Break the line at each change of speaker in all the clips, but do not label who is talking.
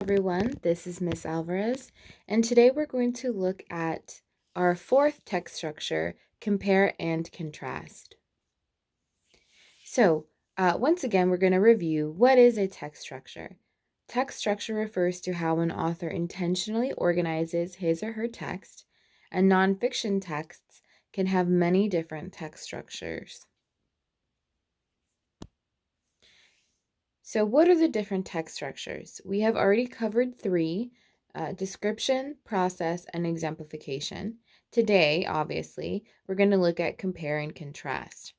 Everyone, this is Miss Alvarez, and today we're going to look at our fourth text structure, compare and contrast. So, once again, we're going to review what is a text structure. Text structure refers to how an author intentionally organizes his or her text, and nonfiction texts can have many different text structures. So what are the different text structures? We have already covered three: description, process, and exemplification. Today, obviously, we're going to look at compare and contrast.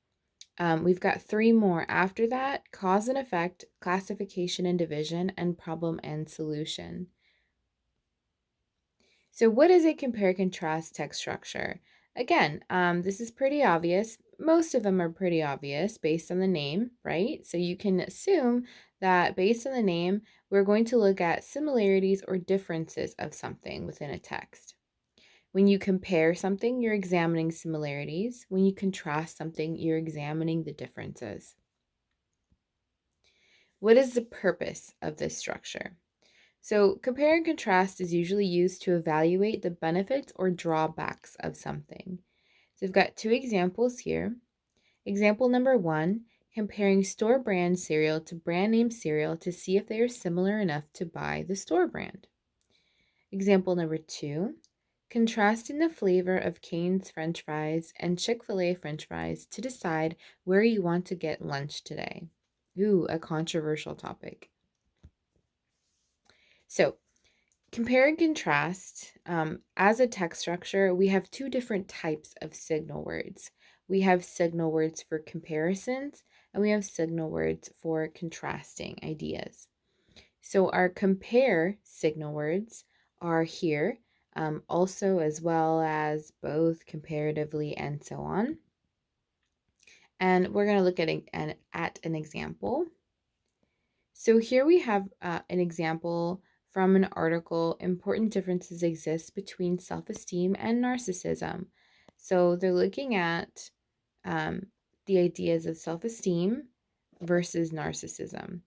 We've got three more after that: cause and effect, classification and division, and problem and solution. So what is a compare-contrast text structure? Again, this is pretty obvious. Most of them are pretty obvious based on the name, right? So you can assume that based on the name, we're going to look at similarities or differences of something within a text. When you compare something, you're examining similarities. When you contrast something, you're examining the differences. What is the purpose of this structure? So compare and contrast is usually used to evaluate the benefits or drawbacks of something. So we've got two examples here. Example number 1, comparing store brand cereal to brand name cereal to see if they are similar enough to buy the store brand. Example number 2, contrasting the flavor of Cane's French fries and Chick-fil-A French fries to decide where you want to get lunch today. Ooh, a controversial topic. So compare and contrast, as a text structure, we have two different types of signal words. We have signal words for comparisons, and we have signal words for contrasting ideas. So our compare signal words are here, also as well as both, comparatively, and so on. And we're going to look at an example. So here we have an example from an article: important differences exist between self-esteem and narcissism. So they're looking at the ideas of self-esteem versus narcissism.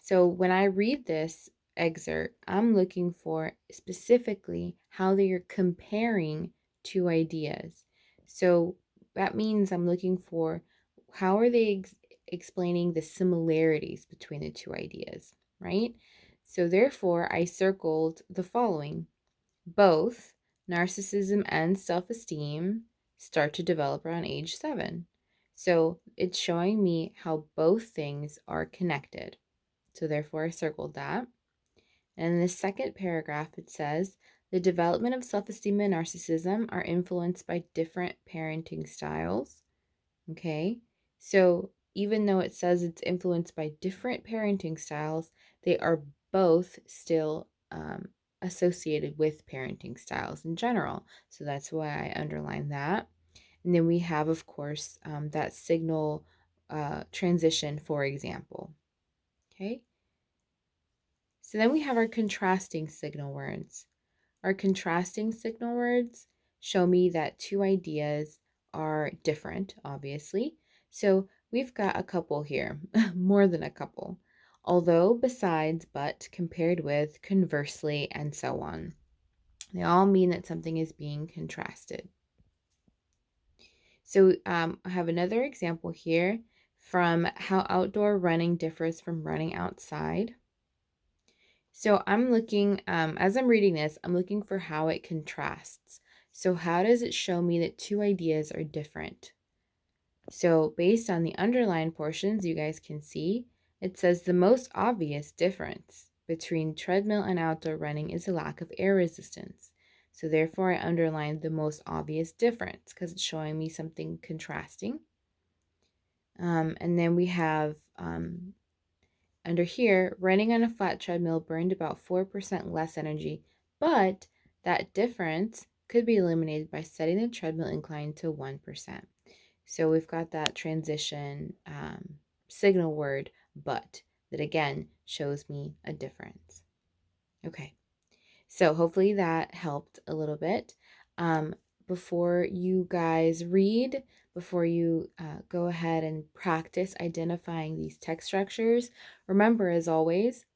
So when I read this excerpt, I'm looking for specifically how they are comparing two ideas. So that means I'm looking for how are they explaining the similarities between the two ideas, right? So therefore, I circled the following: both narcissism and self-esteem start to develop around age 7. So it's showing me how both things are connected. So therefore, I circled that. And in the second paragraph, it says the development of self-esteem and narcissism are influenced by different parenting styles. Okay, so even though it says it's influenced by different parenting styles, they are both still associated with parenting styles in general. So that's why I underline that. And then we have, of course, that signal transition, for example. Okay, so then we have our contrasting signal words. Our contrasting signal words show me that two ideas are different, obviously. So we've got a couple here, more than a couple. Although, besides, but, compared with, conversely, and so on. They all mean that something is being contrasted. So I have another example here from how outdoor running differs from running outside. So I'm looking, as I'm reading this, I'm looking for how it contrasts. So how does it show me that two ideas are different? So based on the underlined portions, you guys can see, it says the most obvious difference between treadmill and outdoor running is a lack of air resistance. So therefore I underlined the most obvious difference because it's showing me something contrasting. And then we have under here, running on a flat treadmill burned about 4% less energy, but that difference could be eliminated by setting the treadmill incline to 1%. So we've got that transition signal word, but, that again shows me a difference. Okay, so hopefully that helped a little bit. Before you guys read, before you go ahead and practice identifying these text structures, remember, as always,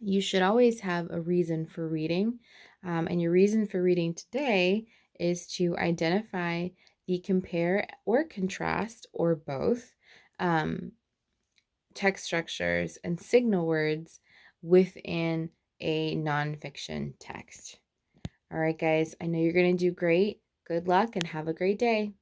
You should always have a reason for reading. And your reason for reading today is to identify the compare or contrast, or both, um, text structures and signal words within a nonfiction text. All right, guys, I know you're going to do great. Good luck and have a great day.